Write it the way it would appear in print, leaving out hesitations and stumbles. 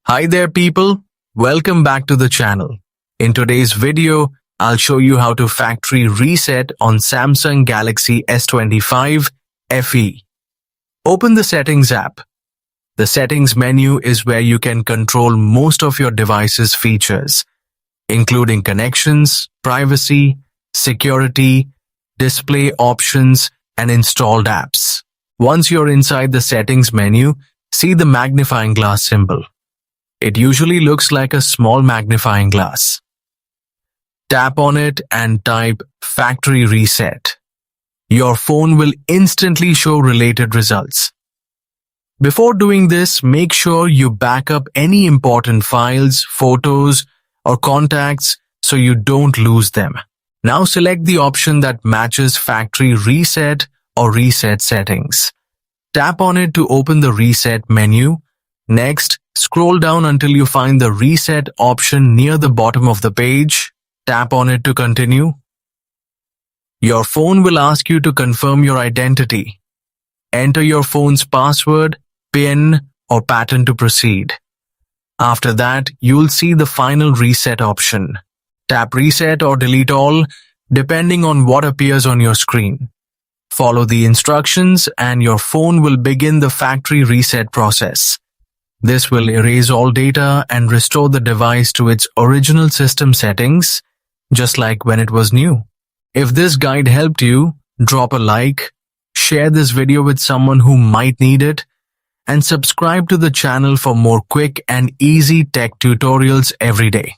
Hi there people, welcome back to the channel. In today's video, I'll show you how to factory reset on Samsung Galaxy S25 FE. Open the Settings app. The Settings menu is where you can control most of your device's features, including connections, privacy, security, display options, and installed apps. Once you're inside the Settings menu, see the magnifying glass symbol. It usually looks like a small magnifying glass. Tap on it and type Factory Reset. Your phone will instantly show related results. Before doing this, make sure you back up any important files, photos, or contacts so you don't lose them. Now select the option that matches Factory Reset or Reset Settings. Tap on it to open the Reset menu. Next, scroll down until you find the Reset option near the bottom of the page. Tap on it to continue. Your phone will ask you to confirm your identity. Enter your phone's password, PIN, or pattern to proceed. After that, you'll see the final reset option. Tap Reset or Delete All, depending on what appears on your screen. Follow the instructions and your phone will begin the factory reset process. This will erase all data and restore the device to its original system settings, just like when it was new. If this guide helped you, drop a like, share this video with someone who might need it, and subscribe to the channel for more quick and easy tech tutorials every day.